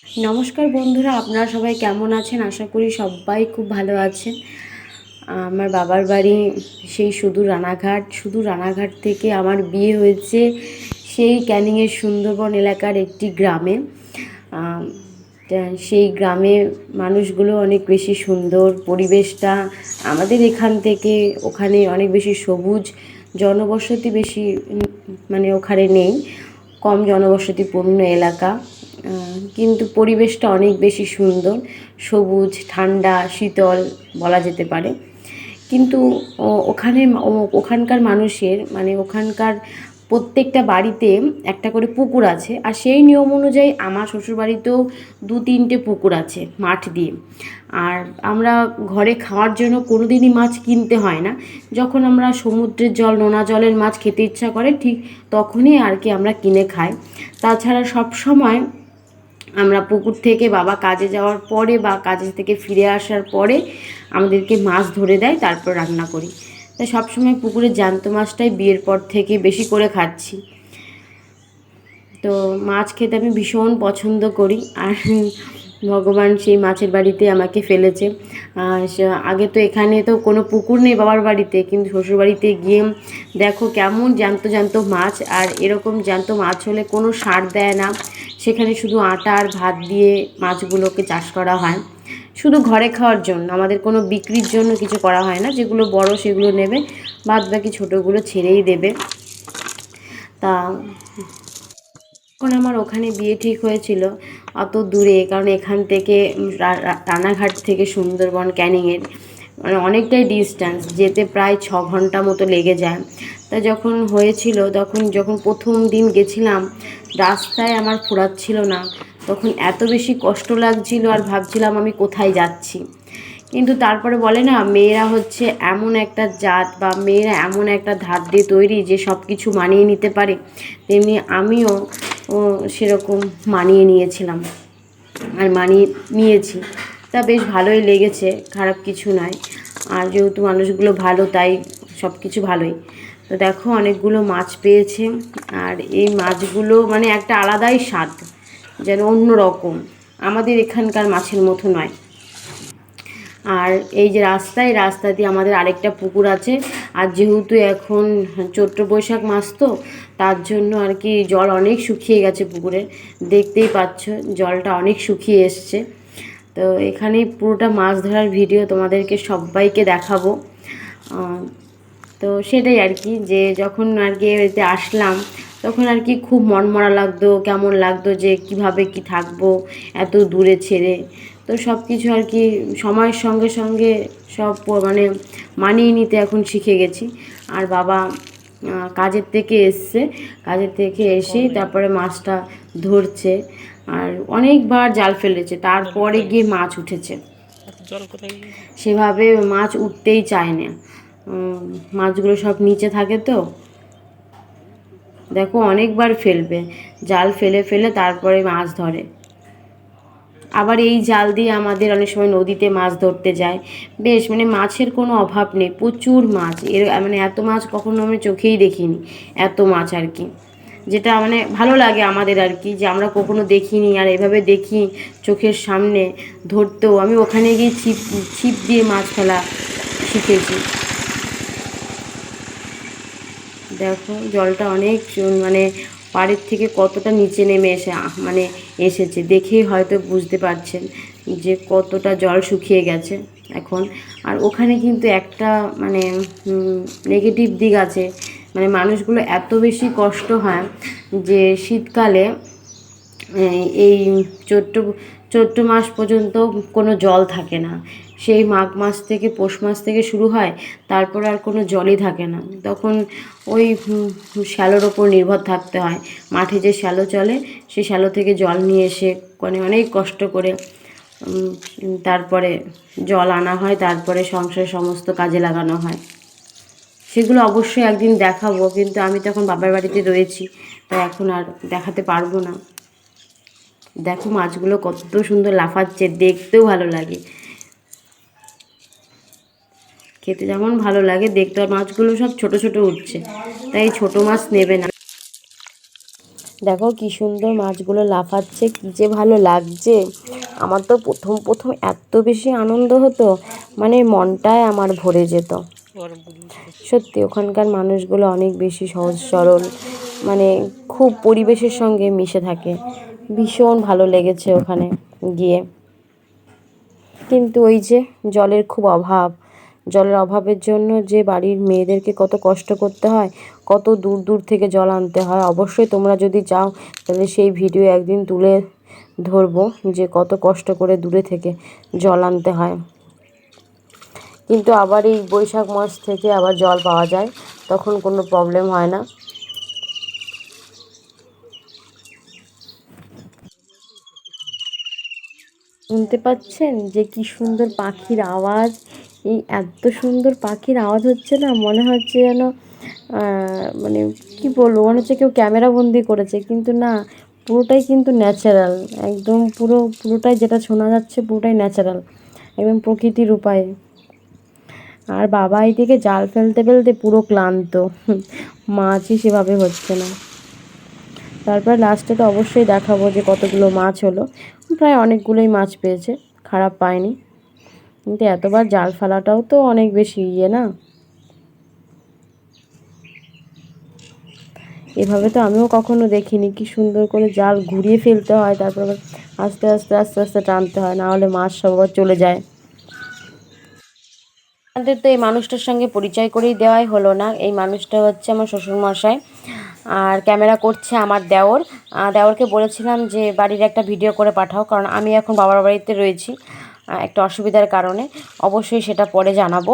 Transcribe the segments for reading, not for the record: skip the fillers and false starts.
নমস্কার বন্ধুরা, আপনারা সবাই কেমন আছেন? আশা করি সবাই খুব ভালো আছেন। আমার বাবার বাড়ি সেই সুদূর রানাঘাট থেকে আমার বিয়ে হয়েছে সেই ক্যানিংয়ের সুন্দরবন এলাকার একটি গ্রামে। সেই গ্রামে মানুষগুলো অনেক বেশি সুন্দর, পরিবেশটা আমাদের এখান থেকে ওখানে অনেক বেশি সবুজ, জনবসতি বেশি মানে ওখানে নেই, কম জনবসতিপূর্ণ এলাকা। কিন্তু পরিবেশটা অনেক বেশি সুন্দর, সবুজ, ঠান্ডা, শীতল বলা যেতে পারে। কিন্তু ওখানকার মানুষের মানে ওখানকার প্রত্যেকটা বাড়িতে একটা করে পুকুর আছে, আর সেই নিয়ম অনুযায়ী আমার শ্বশুরবাড়িতেও 2-3টে পুকুর আছে মাঠ দিয়ে। আর আমরা ঘরে খাওয়ার জন্য কোনো দিনই মাছ কিনতে হয় না। যখন আমরা সমুদ্রের জল, নোনা জলের মাছ খেতে ইচ্ছা করে ঠিক তখনই আর কি আমরা কিনে খাই। তাছাড়া সব সময় আমরা পুকুর থেকে বাবা কাজে যাওয়ার পরে বা কাজে থেকে ফিরে আসার পরে আমাদেরকে মাছ ধরে দেয়, তারপর রান্না করি। তাই সবসময় পুকুরের জ্যান্ত মাছটাই বিয়ের পর থেকে বেশি করে খাচ্ছি। তো মাছ খেতে আমি ভীষণ পছন্দ করি। আর ভগবান সেই মাছের বাড়িতে আমাকে ফেলেছে। আগে তো এখানে তো কোনো পুকুর নেই বাবার বাড়িতে, কিন্তু শ্বশুরবাড়িতে গিয়ে দেখো কেমন জ্যান্ত জ্যান্ত মাছ। আর এরকম জ্যান্ত মাছ হলে কোনো সার দেয় না, সেখানে শুধু আটা আর ভাত দিয়ে মাছগুলোকে চাষ করা হয় শুধু ঘরে খাওয়ার জন্য। আমাদের কোনো বিক্রির জন্য কিছু করা হয় না, যেগুলো বড় সেগুলো নেবে, বাদ বাকি ছোটোগুলো ছেড়েই দেবে। তা এখন আমার ওখানে বিয়ে ঠিক হয়েছিল অত দূরে, কারণ এখান থেকে রানাঘাট থেকে সুন্দরবন ক্যানিংয়ের মানে অনেকটাই ডিস্ট্যান্স, যেতে প্রায় 6 ঘন্টা মতো লেগে যায়। তা যখন হয়েছিল, যখন প্রথম দিন গেছিলাম, রাস্তায় আমার ফুরাচ্ছিল না, তখন এত বেশি কষ্ট লাগছিল আর ভাবছিলাম আমি কোথায় যাচ্ছি। কিন্তু তারপরে বলে না, মেয়েরা হচ্ছে এমন একটা জাত বা মেয়েরা এমন একটা ধাত দিয়ে তৈরি যে সব কিছু মানিয়ে নিতে পারে। তেমনি আমিও সেরকম মানিয়ে নিয়েছিলাম আর মানিয়ে নিয়েছি। তা বেশ ভালোই লেগেছে, খারাপ কিছু নয়। আর যেহেতু মানুষগুলো ভালো, তাই সব কিছু ভালোই। তো দেখো অনেকগুলো মাছ পেয়েছে, আর এই মাছগুলো মানে একটা আলাদাই স্বাদ, যেন অন্য রকম, আমাদের এখানকার মাছের মতো নয়। আর এই যে রাস্তা দিয়ে আমাদের আরেকটা পুকুর আছে। আর যেহেতু এখন চৈত্র বৈশাখ মাস, তো তার জন্য আর কি জল অনেক শুকিয়ে গেছে পুকুরে, দেখতেই পাচ্ছ জলটা অনেক শুকিয়ে এসছে। তো এখানেই পুরোটা মাছ ধরার ভিডিও তোমাদেরকে সবাইকে দেখাবো। তো সেটাই আর কি, যে যখন আর কি এতে আসলাম, তখন আর কি খুব মনমরা লাগতো, কেমন লাগতো যে কিভাবে কি থাকবো এত দূরে ছেড়ে। তো সব কিছু আর কি সময়ের সঙ্গে সঙ্গে সব মানে মানিয়ে নিতে এখন শিখে গেছি। আর বাবা কাজের থেকে এসেই তারপরে মাছটা ধরছে, আর অনেকবার জাল ফেলেছে, তারপরে গিয়ে মাছ উঠেছে। সেভাবে মাছ উঠতেই চায় না, মাছগুলো সব নিচে থাকে। তো দেখো অনেকবার ফেলবে, জাল ফেলে ফেলে তারপরে মাছ ধরে। আবার এই জাল দিয়ে আমাদের অনেক সময় নদীতে মাছ ধরতে যায়, বেশ মানে মাছের কোনো অভাব নেই, প্রচুর মাছ। মানে এত মাছ কখনো আমি চোখেই দেখিনি, এত মাছ আর কি। যেটা মানে ভালো লাগে আমাদের আর কি, যে আমরা কখনো দেখিনি, আর এভাবে দেখি চোখের সামনে ধরতেও। আমি ওখানে গিয়ে ছিপ দিয়ে মাছ ফেলা শিখেছি। দেখো জলটা অনেক মানে পাড়ের থেকে কতটা নিচে নেমে মানে এসেছে, দেখেই হয়তো বুঝতে পারছেন যে কতটা জল শুকিয়ে গেছে এখন। আর ওখানে কিন্তু একটা মানে নেগেটিভ দিক আছে, মানে মানুষগুলো এত বেশি কষ্ট হয় যে শীতকালে এই চৈত্র চৈত্র মাস পর্যন্ত কোনো জল থাকে না। সেই মাঘ মাস থেকে পৌষ মাস থেকে শুরু হয়, তারপর আর কোনো জলই থাকে না। তখন ওই শ্যালোর ওপর নির্ভর থাকতে হয়। মাঠে যে শ্যালো চলে, সেই শ্যালো থেকে জল নিয়ে এসে মানে অনেক কষ্ট করে তারপরে জল আনা হয়, তারপরে সংসারের সমস্ত কাজে লাগানো হয়। সেগুলো অবশ্যই একদিন দেখাবো, কিন্তু আমি তখন বাবার বাড়িতে রয়েছি, তাই এখন আর দেখাতে পারবো না। দেখো মাছগুলো কত সুন্দর লাফাচ্ছে, দেখতেও ভালো লাগে, খেতে যেমন ভালো লাগে দেখতে। আর মাছগুলো সব ছোট ছোট উঠছে, তাই ছোট মাছ নেবে না। দেখো কি সুন্দর মাছগুলো লাফাচ্ছে, কী যে ভালো লাগছে। আমার তো প্রথম প্রথম এত বেশি আনন্দ হতো, মানে মনটাই আমার ভরে যেত। সত্যি ওখানকার মানুষগুলো অনেক বেশি সহজ সরল, মানে খুব পরিবেশের সঙ্গে মিশে থাকে। ভীষণ ভালো লেগেছে ওখানে গিয়ে। কিন্তু ওই যে জলের খুব অভাব, জলের অভাবের জন্য যে বাড়ির মেয়েদেরকে কত কষ্ট করতে হয়, কত দূর দূর থেকে জল আনতে হয়। অবশ্যই তোমরা যদি যাও তাহলে সেই ভিডিও একদিন তুলে ধরবো, যে কত কষ্ট করে দূরে থেকে জল আনতে হয়। কিন্তু আবার এই বৈশাখ মাস থেকে আবার জল পাওয়া যায়, তখন কোনো প্রবলেম হয় না। শুনতে পাচ্ছেন যে কি সুন্দর পাখির আওয়াজ। এই এত সুন্দর পাখির আওয়াজ হচ্ছে না, মনে হচ্ছে যেন মানে কি বলবো, মনে হচ্ছে কেউ ক্যামেরা বন্দি করেছে, কিন্তু না, পুরোটাই কিন্তু ন্যাচারাল। একদম পুরোটাই যেটা শোনা যাচ্ছে পুরোটাই ন্যাচারাল, একদম প্রকৃতির উপায়ে। আর বাবা এইদিকে জাল ফেলতে ফেলতে পুরো ক্লান্ত, মাছই সেভাবে হচ্ছে না। তারপর লাস্টে তো অবশ্যই দেখাবো যে কতগুলো মাছ হলো। প্রায় অনেকগুলোই মাছ পেয়েছে, খারাপ পায়নি। কিন্তু এতবার জাল ফেলাটাও তো অনেক বেশি না। এভাবে তো আমিও কখনো দেখিনি, কি সুন্দর করে জাল ঘুরিয়ে ফেলতে হয়, তারপর আবার আস্তে আস্তে আস্তে আস্তে টানতে হয়, না হলে মাছ সব আবার চলে যায়। আমাদের তো এই মানুষটার সঙ্গে পরিচয় করেই দেওয়াই হলো না। এই মানুষটা হচ্ছে আমার শ্বশুরমশাই, আর ক্যামেরা করছে আমার দেওর। দেওরকে বলেছিলাম যে বাড়ির একটা ভিডিও করে পাঠাও, কারণ আমি এখন বাবার বাড়িতে রয়েছি একটা অসুবিধার কারণে। অবশ্যই সেটা পরে জানাবো।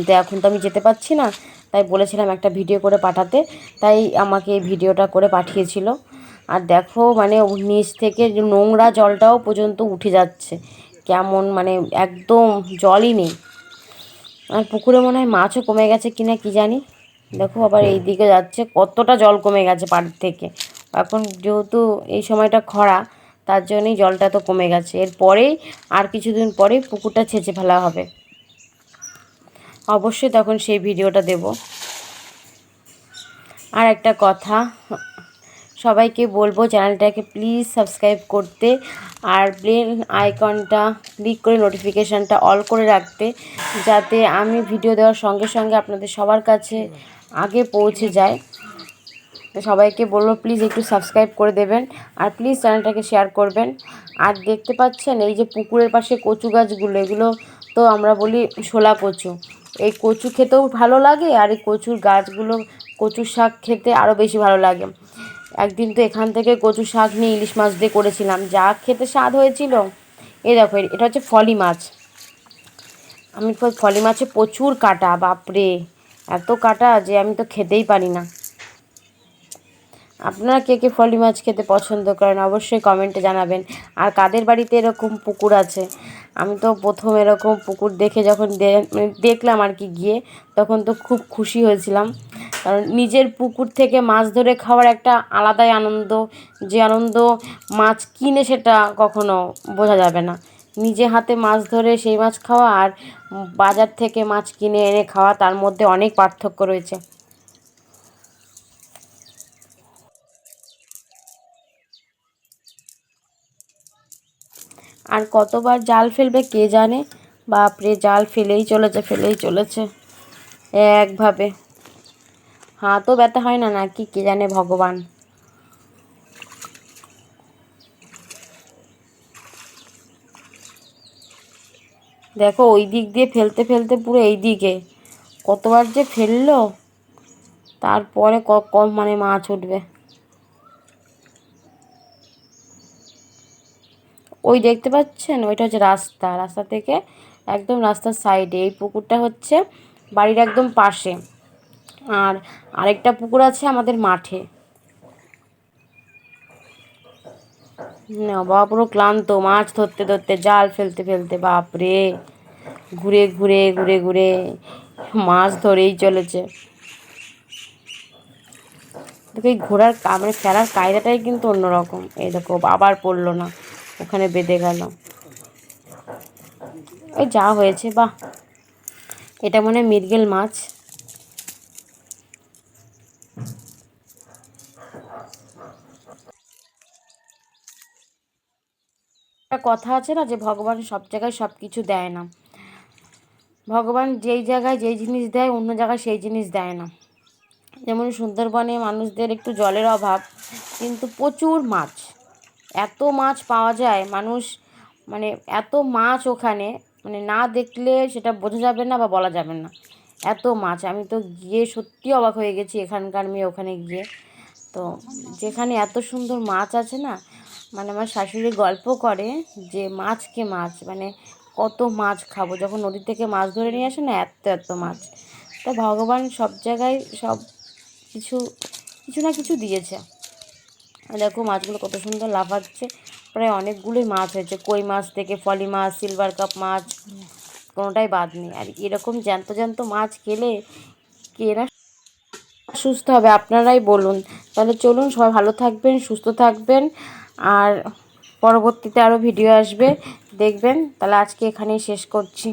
তো এখন তো আমি যেতে পারছি না, তাই বলেছিলাম একটা ভিডিও করে পাঠাতে, তাই আমাকে এই ভিডিওটা করে পাঠিয়েছিল। আর দেখো মানে নিচ থেকে নোংরা জলটাও পর্যন্ত উঠে যাচ্ছে, কেমন মানে একদম জলই নেই। আর পুকুরে মনে হয় মাছও কমে গেছে কিনা কি জানি। দেখো আবার এই দিকে যাচ্ছে, কতটা জল কমে গেছে পাড় থেকে। এখন যেহেতু এই সময়টা খরা, তার জন্যই জলটা তো কমে গেছে। এরপরেই আর কিছুদিন পরেই পুকুরটা ছেঁচে ফেলা হবে। অবশ্যই তখন সেই ভিডিওটা দেব। আর একটা কথা, সবাইকে বলবো চ্যানেলটাকে প্লিজ সাবস্ক্রাইব করতে, আর বেল আইকনটা ক্লিক করে নোটিফিকেশানটা অল করে রাখতে, যাতে আমি ভিডিও দেওয়ার সঙ্গে সঙ্গে আপনাদের সবার কাছে আগে পৌঁছে যায়। তো সবাইকে বলবো প্লিজ একটু সাবস্ক্রাইব করে দেবেন, আর প্লিজ চ্যানেলটাকে শেয়ার করবেন। আর দেখতে পাচ্ছেন এই যে পুকুরের পাশে কচু গাছগুলো, এগুলো তো আমরা বলি শোলা কচু। এই কচু খেতেও ভালো লাগে, আর এই কচুর গাছগুলো কচুর শাক খেতে আরও বেশি ভালো লাগে। একদিন তো এখান থেকে কচু শাক নিয়ে ইলিশ মাছ দিয়ে করেছিলাম, যা খেতে স্বাদ হয়েছিল। এই দেখো এটা হচ্ছে ফলি মাছ। আমি ফলি মাছে প্রচুর কাটা, বাপরে এত কাটা যে আমি তো খেতেই পারি না। আপনারা কে কে ফলি মাছ খেতে পছন্দ করেন অবশ্যই কমেন্টে জানাবেন। আর কাদের বাড়িতে এরকম পুকুর আছে। আমি তো প্রথম এরকম পুকুর দেখে যখন দেখলাম আর কি গিয়ে, তখন তো খুব খুশি হয়েছিলাম। কারণ নিজের পুকুর থেকে মাছ ধরে খাওয়ার একটা আলাদাই আনন্দ, যে আনন্দ মাছ কিনে সেটা কখনো বোঝা যাবে না। নিজে হাতে মাছ ধরে সেই মাছ খাওয়া আর বাজার থেকে মাছ কিনে এনে খাওয়া, তার মধ্যে অনেক পার্থক্য রয়েছে। আর কতবার জাল ফেলবে কে জানে, বাপরে জাল ফেলেই চলেছে ফেলেই চলেছে একভাবে। হাতও ব্যথা হয় না নাকি কে জানে ভগবান। দেখো ওই দিক দিয়ে ফেলতে ফেলতে পুরো এই দিকে কতবার যে ফেললো, তারপরে কম মানে মাছ উঠবে। ওই দেখতে পাচ্ছেন ওইটা হচ্ছে রাস্তা, রাস্তা থেকে একদম রাস্তার সাইডে এই পুকুরটা হচ্ছে বাড়ির একদম পাশে। আর আরেকটা পুকুর আছে আমাদের মাঠে। না বাবা পুরো ক্লান্ত, মাছ ধরতে ধরতে জাল ফেলতে ফেলতে, বাপরে ঘুরে ঘুরে ঘুরে ঘুরে মাছ ধরেই চলেছে। দেখো এই ঘোড়ার মানে ফেরার কায়দাটাই কিন্তু অন্যরকম। এই দেখো আবার পড়লো না, ওখানে বেঁধে গেল। ওই যা হয়েছে, বাহ এটা মনে হয় মৃগেল মাছ। একটা কথা আছে না, যে ভগবান সব জায়গায় সব কিছু দেয় না। ভগবান যেই জায়গায় যেই জিনিস দেয়, অন্য জায়গায় সেই জিনিস দেয় না। যেমন সুন্দরবনে মানুষদের একটু জলের অভাব, কিন্তু প্রচুর মাছ, এত মাছ পাওয়া যায়। মানুষ মানে এত মাছ ওখানে, মানে না দেখলে সেটা বোঝা যাবে না বা বলা যাবে না, এত মাছ। আমি তো গিয়ে সত্যি অবাক হয়ে গেছি এখানকার মেয়ে ওখানে গিয়ে। তো যেখানে এত সুন্দর মাছ আছে না, মানে আমার শাশুড়ি গল্প করে যে মাছকে মাছ, মানে কত মাছ খাবো, যখন নদী থেকে মাছ ধরে নিয়ে আসে না, এত এত মাছ। তো ভগবান সব জায়গায় সব কিছু কিছু না কিছু দিয়েছে। আর দেখো মাছগুলো কত সুন্দর লাফাচ্ছে, প্রায় অনেকগুলোই মাছ হয়েছে, কই মাছ থেকে ফলি মাছ, সিলভার কাপ মাছ, কোনোটাই বাদ নেই। আর এরকম জ্যান্ত জ্যান্ত মাছ খেলে কে না সুস্থ হবে, আপনারাই বলুন। তাহলে চলুন, সবাই ভালো থাকবেন, সুস্থ থাকবেন, আর পরবর্তীতে আরও ভিডিও আসবে, দেখবেন। তাহলে আজকে এখানেই শেষ করছি।